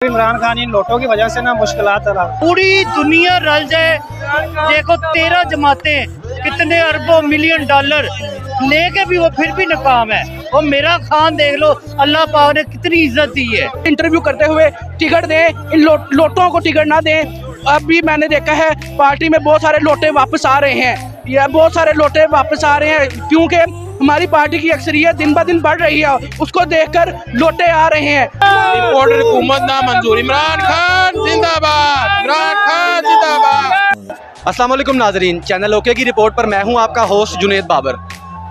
इमरान खान इन नोटों की वजह से ना मुश्किलात आ रहा। पूरी दुनिया रल जाए, देखो 13 जमातें कितने अरबों मिलियन डॉलर लेके भी वो फिर भी नाकाम है। और मेरा खान देख लो, अल्लाह पाक ने कितनी इज्जत दी है। इंटरव्यू करते हुए टिकट दें, इन लोटों को टिकट ना दें। अभी मैंने देखा है पार्टी में बहुत सारे लोटे वापस आ रहे हैं, या बहुत सारे लोटे वापस आ रहे हैं क्योंकि हमारी पार्टी की अक्सरियत दिन ब दिन बढ़ रही है, उसको देखकर लोटे आ रहे हैं। रिपोर्टर हुकूमत ना मंजूर, इमरान खान जिंदाबाद, इमरान खान जिंदाबाद। अस्सलाम वालेकुम नाजरीन, चैनल ओके की रिपोर्ट पर मैं हूं आपका होस्ट जुनेद बाबर।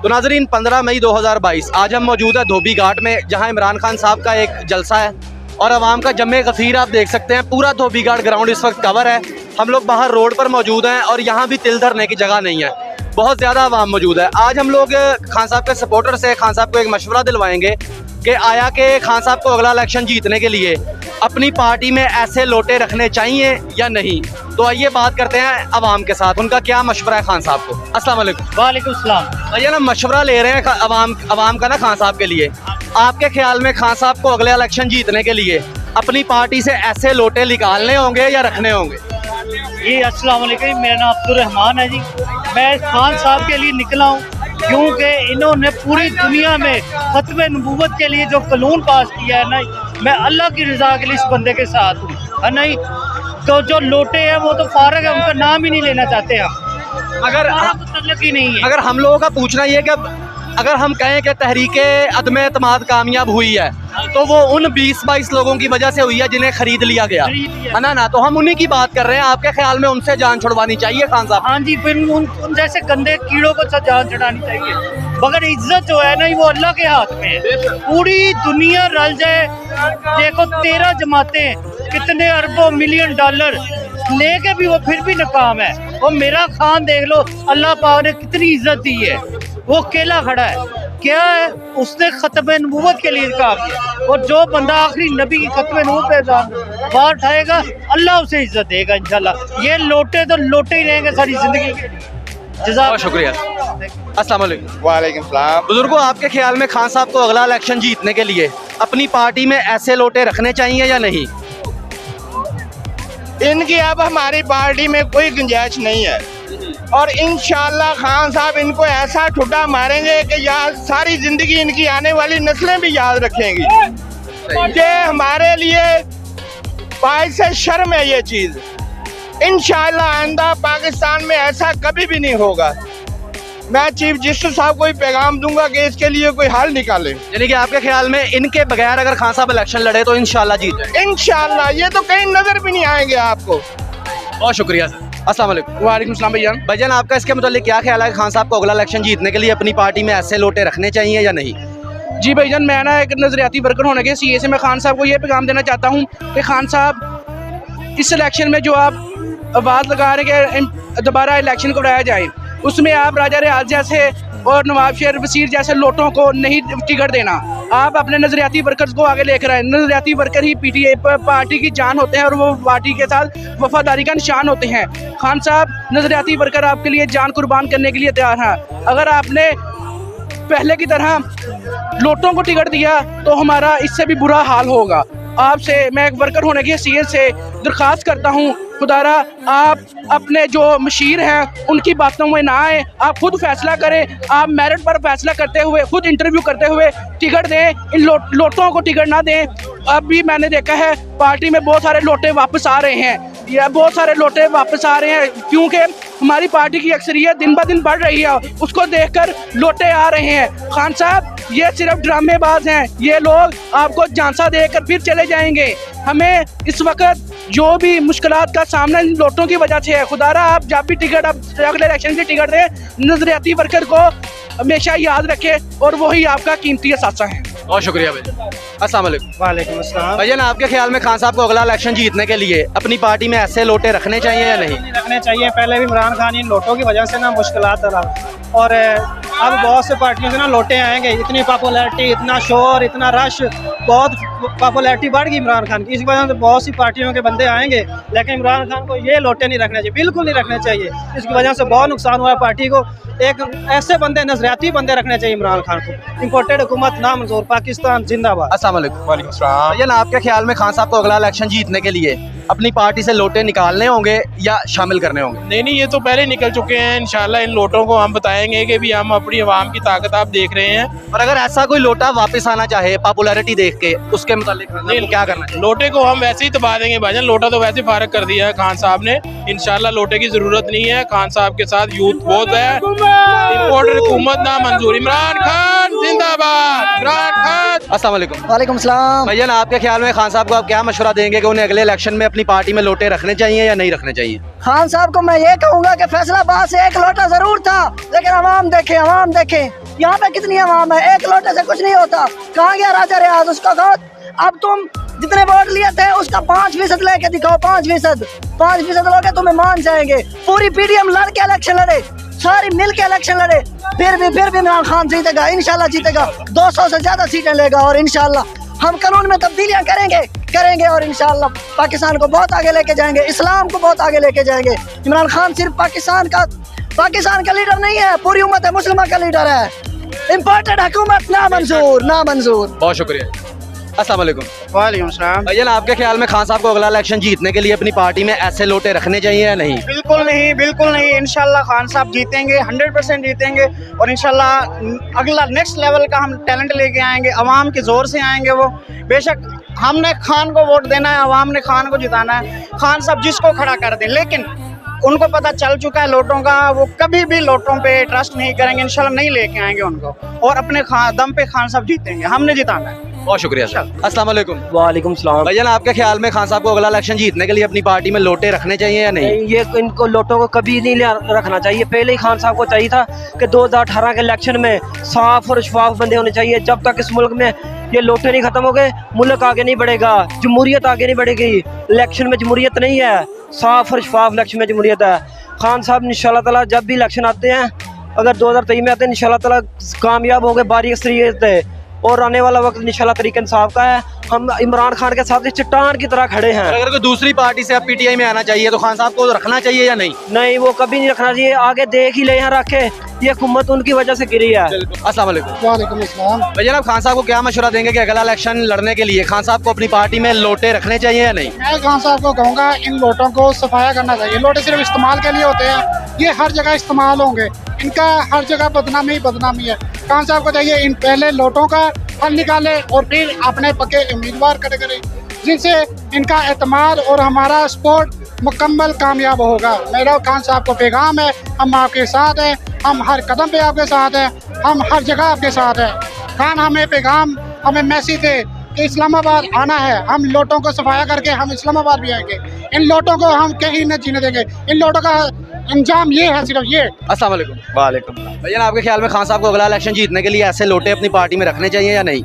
तो नाजरीन 15 मई 2022 आज हम मौजूद है धोबी घाट में, जहां इमरान खान साहब का एक जलसा है और आवाम का जमे गफीर आप देख सकते हैं। पूरा धोबी घाट ग्राउंड इस वक्त कवर है। हम लोग बाहर रोड पर मौजूद हैं और यहाँ भी तिल धरने की जगह नहीं है, बहुत ज़्यादा आवाम मौजूद है। आज हम लोग खान साहब के सपोर्टर से खान साहब को एक मशवरा दिलवाएंगे कि आया कि खान साहब को अगला इलेक्शन जीतने के लिए अपनी पार्टी में ऐसे लोटे रखने चाहिए या नहीं। तो आइए बात करते हैं अवाम के साथ, उनका क्या मशवरा है खान साहब को। अस्सलाम वालेकुम। वालेकुम सलाम। भैया ना मशवरा ले रहे हैं अवाम का ना खान साहब के लिए। आपके ख्याल में खान साहब को अगले इलेक्शन जीतने के लिए अपनी पार्टी से ऐसे लोटे निकालने होंगे या रखने होंगे? जी अस्सलाम वालेकुम, मेरा नाम अब्दुल रहमान है जी। मैं खान साहब के लिए निकला हूँ क्योंकि इन्होंने पूरी दुनिया में खत्म नबूवत के लिए जो कानून पास किया है ना, मैं अल्लाह की रज़ा के लिए इस बंदे के साथ हूँ, है नहीं। तो जो लोटे हैं वो तो फारग है, उनका नाम ही नहीं लेना चाहते हम। अगर तल्लक ही नहीं है। अगर हम लोगों का पूछना ये कि अगर हम कहें कि तहरीके अदम एतमाद कामयाब हुई है तो वो उन 20-22 लोगों की वजह से हुई है जिन्हें खरीद लिया गया, है ना। तो हम उन्हीं की बात कर रहे हैं। आपके ख्याल में उनसे जान छुड़वानी चाहिए खान साहब? हाँ जी, फिर उन जैसे गंदे कीड़ों को जान छुड़ानी चाहिए, मगर इज्जत जो है ना वो अल्लाह के हाथ में है। पूरी दुनिया रल जाए, देखो 13 जमातें कितने अरबों मिलियन डॉलर लेके भी वो फिर भी नाकाम है। और मेरा खान देख लो, अल्लाह पाक ने कितनी इज्जत दी है। वो अकेला खड़ा है, क्या है उसने खत्म नबूवत के लिए काम किया। और जो बंदा आखिरी नबी की खत्म नबूवत पे बात उठाएगा, अल्लाह उसे इज्जत देगा इंशाल्लाह। ये लोटे तो लोटे ही रहेंगे सारी जिंदगी के लिए। बहुत शुक्रिया। अस्सलाम वालेकुम। वालेकुम सलाम। बुजुर्गों, आपके ख्याल में खान साहब को अगला इलेक्शन जीतने के लिए अपनी पार्टी में ऐसे लोटे रखने चाहिए या नहीं? इनकी अब हमारी पार्टी में कोई गुंजाइश नहीं है और इंशाल्लाह खान साहब इनको ऐसा ठुड्डा मारेंगे कि यार सारी जिंदगी इनकी आने वाली नस्लें भी याद रखेंगी। ये हमारे लिए बाइस शर्म है ये चीज। इंशाल्लाह आइंदा पाकिस्तान में ऐसा कभी भी नहीं होगा। मैं चीफ जस्टिस साहब को ही पैगाम दूंगा कि इसके लिए कोई हल निकाले। यानी कि आपके ख्याल में इनके बगैर अगर खान साहब इलेक्शन लड़े तो इंशाल्लाह जीत जाए? इंशाल्लाह, ये तो कहीं नजर भी नहीं आएंगे आपको। बहुत शुक्रिया सर। अस्सलाम वालेकुम। वालेकुम सलाम भैयान। भाईजान, आपका इसके मतलब क्या ख्याल है खान साहब को अगला इलेक्शन जीतने के लिए अपनी पार्टी में ऐसे लोटे रखने चाहिए या नहीं? जी भाईजान, मैं ना एक नजरियाती वर्कर होने के सीए से मैं खान साहब को ये पैगाम देना चाहता हूँ कि खान साहब इस इलेक्शन में जो आप आवाज़ लगा रहे हैं कि दोबारा इलेक्शन कराया जाए, उसमें आप राजा रियाज जैसे और नवाब शेर वसीर जैसे लोटों को नहीं टिकट देना। आप अपने नजरियाती वर्कर्स को आगे लेकर आए। नजरियाती वर्कर ही पीटीए पार्टी की जान होते हैं और वो पार्टी के साथ वफादारी का निशान होते हैं। खान साहब, नजरियाती वर्कर आपके लिए जान कुर्बान करने के लिए तैयार हैं। अगर आपने पहले की तरह लोटों को टिकट दिया तो हमारा इससे भी बुरा हाल होगा। आपसे मैं एक वर्कर होने की हैसियत से दरख्वास्त करता हूँ, खुदारा आप अपने जो मशीर हैं उनकी बातों में ना आए, आप खुद फैसला करें। आप मेरिट पर फैसला करते हुए, खुद इंटरव्यू करते हुए टिकट दें, इन लोटों को टिकट ना दें। अभी मैंने देखा है पार्टी में बहुत सारे लोटे वापस आ रहे हैं, या बहुत सारे लोटे वापस आ रहे हैं क्योंकि हमारी पार्टी की अक्सरियत दिन ब दिन बढ़ रही है, उसको देखकर लोटे आ रहे हैं। खान साहब, ये सिर्फ ड्रामेबाज हैं, ये लोग आपको झांसा देकर फिर चले जाएंगे। हमें इस वक्त जो भी मुश्किलात का सामना इन लोटों की वजह से है, खुदारा आप जब भी टिकट अगले इलेक्शन की टिकट दें, नजरियाती वर्कर को हमेशा याद रखें और वही आपका कीमती असासा है। बहुत शुक्रिया भाई। अस्सलाम वालेकुम। वालेकुम अस्सलाम। भाईजान, आपके ख्याल में खान साहब को अगला इलेक्शन जीतने के लिए अपनी पार्टी में ऐसे लोटे रखने चाहिए या नहीं? रखने चाहिए। पहले भी इमरान खान इन नोटों की वजह से ना मुश्किलात आ रहा। और अब बहुत से पार्टियों से ना लोटे आएंगे, इतनी पॉपुलैरिटी, इतना शोर, इतना रश, बहुत पॉपुलैरिटी बढ़ गई इमरान खान की। इस वजह से बहुत सी पार्टियों के बंदे आएंगे, लेकिन इमरान खान को ये लोटे नहीं रखने चाहिए, बिल्कुल नहीं रखने चाहिए। इसकी वजह से बहुत नुकसान हुआ है पार्टी को। एक ऐसे बंदे, नजरियाती बंदे रखने चाहिए इमरान खान को। इम्पोर्टेड हुकूमत नामंजूर, पाकिस्तान जिंदाबाद। अस्सलाम वालेकुम। भैया ना आपके ख्याल में खान साहब को अगला इलेक्शन जीतने के लिए अपनी पार्टी से लोटे निकालने होंगे या शामिल करने होंगे? नहीं, ये तो पहले निकल चुके हैं। इंशाल्लाह इन लोटों को हम बताएंगे कि भी हम अपनी आवाम की ताकत आप देख रहे हैं। और अगर ऐसा कोई लोटा वापस आना चाहे पॉपुलैरिटी देख के, उसके मुतालिक क्या करना चाहिए? लोटे को हम वैसे ही दबा देंगे भाईजान। लोटा तो वैसे फारग कर दिया है खान साहब ने। इंशाल्लाह लोटे की जरूरत नहीं है। खान साहब के साथ यूथ बहुत है। इम्पोर्टेड हुकूमत ना मंजूर। इमरान खान जिंदाबाद। इमरान खान। अस्सलाम वालेकुम। वालेकुम सलाम। भैया ना आपके ख्याल में खान साहब को आप क्या मशवरा देंगे कि उन्हें अगले इलेक्शन में अपनी पार्टी में लोटे रखने चाहिए या नहीं रखने चाहिए? खान साहब को मैं ये कहूँगा कि फैसलाबाद से एक लोटा जरूर था, लेकिन अवाम देखे यहाँ पे कितनी अवाम है, एक लोटे से कुछ नहीं होता। कहाँ गया राजा रियाज? उसको कहो अब तुम जितने वोट लिए थे उसका 5% लेके दिखाओ। 5% लोगे तुम्हें मान जाएंगे। पूरी पीडीएम लड़ के इलेक्शन लड़े, सारी मिल के इलेक्शन लड़े, फिर भी इमरान खान जीतेगा, इंशाल्लाह जीतेगा। 200 से ज्यादा सीटें लेगा और इंशाल्लाह हम कानून में तब्दीलियां करेंगे और इंशाल्लाह पाकिस्तान को बहुत आगे लेके जाएंगे, इस्लाम को बहुत आगे लेके जाएंगे। इमरान खान सिर्फ पाकिस्तान का लीडर नहीं है, पूरी उम्मत है मुस्लिमा का लीडर है। इम्पोर्टेड हुकूमत ना मंजूर। बहुत शुक्रिया। अस्सलाम वालेकुम। वालेकुम सलाम। भैया ना आपके ख्याल में खान साहब को अगला इलेक्शन जीतने के लिए अपनी पार्टी में ऐसे लोटे रखने चाहिए या नहीं? बिल्कुल नहीं। इंशाल्लाह खान साहब जीतेंगे, 100% जीतेंगे। और इंशाल्लाह अगला नेक्स्ट लेवल का हम टैलेंट लेके आएंगे, अवाम के जोर से आएंगे वो। बेशक हमने खान को वोट देना है, अवाम ने खान को जिताना है। खान साहब जिसको खड़ा कर दें, लेकिन उनको पता चल चुका है लोटों का, वो कभी भी लोटों पे ट्रस्ट नहीं करेंगे। इंशाल्लाह नहीं लेके आएंगे उनको, और अपने दम पे खान साहब जीतेंगे। हमने जिताना है। बहुत शुक्रिया सर। अस्सलाम वालेकुम। वालेकुम सलाम। भैया ना आपके ख्याल में खान साहब को अगला इलेक्शन जीतने के लिए अपनी पार्टी में लोटे रखने चाहिए या नहीं? ये इनको लोटों को कभी नहीं रखना चाहिए। पहले ही खान साहब को चाहिए था कि 2018 के इलेक्शन में साफ और शफाफ बंदे होने चाहिए। जब तक इस मुल्क में ये लोटे नहीं खत्म हो गए, मुल्क आगे नहीं बढ़ेगा, जमहूरियत आगे नहीं बढ़ेगी। इलेक्शन में जमहूरियत नहीं है, साफ और शफाफ इलेक्शन में जमहूरियत है। खान साहब इंशाल्लाह ताला जब भी इलेक्शन आते हैं, अगर 2023 में आते हैं, इंशाल्लाह ताला कामयाब होंगे बारीक शरीयत है। और आने वाला वक्त इंशाल्लाह तरीके इंसाफ का है। हम इमरान खान के साथ चट्टान की तरह खड़े हैं। अगर कोई दूसरी पार्टी से अब पीटीआई में आना चाहिए तो खान साहब को रखना चाहिए या नहीं? नहीं, वो कभी नहीं रखना चाहिए। आगे देख ही ले यहाँ रखे, ये हुकूमत उनकी वजह से गिरी है। अस्सलाम वालेकुम। वालेकुम अस्सलाम। भैया आप खान साहब को क्या मशवरा देंगे कि अगला इलेक्शन लड़ने के लिए खान साहब को अपनी पार्टी में लोटे रखने चाहिए या नहीं? मैं खान साहब को कहूँगा इन लोटों को सफाया करना चाहिए। लोटे सिर्फ इस्तेमाल के लिए होते हैं, ये हर जगह इस्तेमाल होंगे। इनका हर जगह बदनामी है। खान साहब को चाहिए इन पहले लोटों का हल निकाले और फिर अपने पक्के उम्मीदवार खड़े करें, जिनसे इनका एतमाद और हमारा सपोर्ट मुकम्मल कामयाब होगा। मेरा खान साहब को पैगाम है, हम आपके साथ हैं, हम हर कदम पे आपके साथ हैं, हम हर जगह आपके साथ हैं। खान हमें मैसेज दे कि इस्लामाबाद आना है, हम लोटों को सफाया करके हम इस्लामाबाद भी आएंगे। इन लोटों को हम कहीं न जीने देंगे। इन लोटों का अंजाम ये है, सिर्फ ये। अस्सलाम वालेकुम। वालेकुम। भैया आपके ख्याल में खान साहब को अगला इलेक्शन जीतने के लिए ऐसे लोटे अपनी पार्टी में रखने चाहिए या नहीं?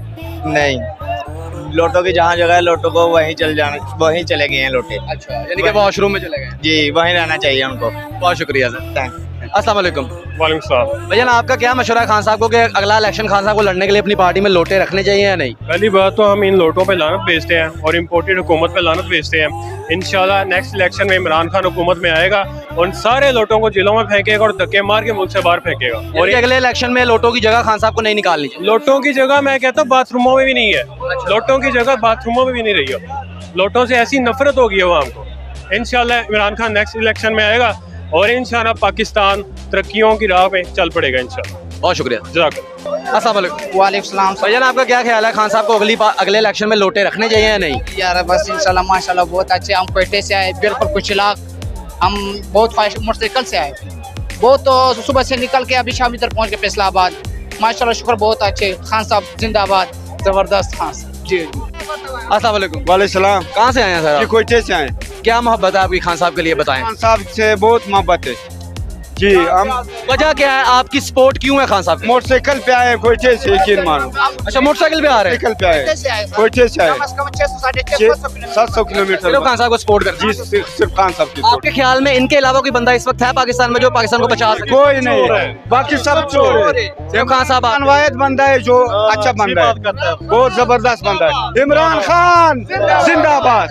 नहीं, लोटों की जहाँ जगह है लोटों को वहीं चले गए हैं लोटे। अच्छा, यानी कि वॉशरूम में चले गए? जी, वहीं रहना चाहिए उनको। बहुत शुक्रिया सर, थैंक। अस्सलाम वालेकुम। वालेकुम सलाम। भैया आपका क्या मशवरा है खान साहब को कि अगला इलेक्शन खान साहब को लड़ने के लिए अपनी पार्टी में लोटे रखने चाहिए या नहीं? पहली बात तो हम इन लोटों पे लानत भेजते हैं और इम्पोर्टेड हुकूमत पे लानत भेजते हैं। इंशाल्लाह नेक्स्ट इलेक्शन में इमरान खान हुकूमत में आएगा और सारे लोटों को जेलों में फेंकेगा और धक्के मार के मुल्क से बाहर फेंकेगा। और ये अगले इलेक्शन में लोटों की जगह खान साहब को नहीं निकालनी चाहिए? लोटों की जगह मैं कहता हूँ बाथरूमों में भी नहीं है। लोटों की जगह बाथरूमों में भी नहीं रही है। लोटों से ऐसी नफरत होगी अवाम को। इंशाल्लाह इमरान खान नेक्स्ट इलेक्शन में आएगा और इंशाल्लाह पाकिस्तान तरक्कियों की राह पे चल पड़ेगा इंशाल्लाह। बहुत शुक्रिया। अस्सलाम वालेकुम। वालेकुम सलाम। भैया आपका क्या ख्याल है खान साहब को अगले इलेक्शन में लोटे रखने चाहिए या नहीं? यार बस इंशाल्लाह माशाल्लाह बहुत अच्छे। हम कोयटे से आए, बिल्कुल कुछ लाख, हम बहुत ख्वाहिश मोटरसाइकिल से आए, बहुत तो सुबह से निकल के अभी शाम इधर पहुँच के फैसलाबाद। माशाल्लाह शुक्र, बहुत अच्छे। खान साहब जिंदाबाद, जबरदस्त खान साहब। जी अस्सलाम वालेकुम। वालेकुम सलाम। कहाँ से आए हैं सर? कोयटे से आए। क्या मोहब्बत है आपकी खान साहब के लिए, बताएं। खान साहब से बहुत मोहब्बत है। जी हम वजह क्या है, आपकी सपोर्ट क्यों है खान साहब की? मोटरसाइकिल पे आए कोयटे से, यकीन मानो। अच्छा, मोटरसाइकिल पे आ रहे हैं। साइकिल पे आए, कोयटे से आए, 700 किलोमीटर। सिर्फ खान साहब को सपोर्ट कर। जी सिर्फ खान साहब की। आपके ख्याल में इनके अलावा कोई बंदा इस वक्त है पाकिस्तान में जो पाकिस्तान को बचा सके? कोई नहीं है, बाकी सब चोर है। सिर्फ खान साहब अनवायद बंदा है जो अच्छा बंदा है, बहुत जबरदस्त बंदा है। इमरान खान जिंदाबाद।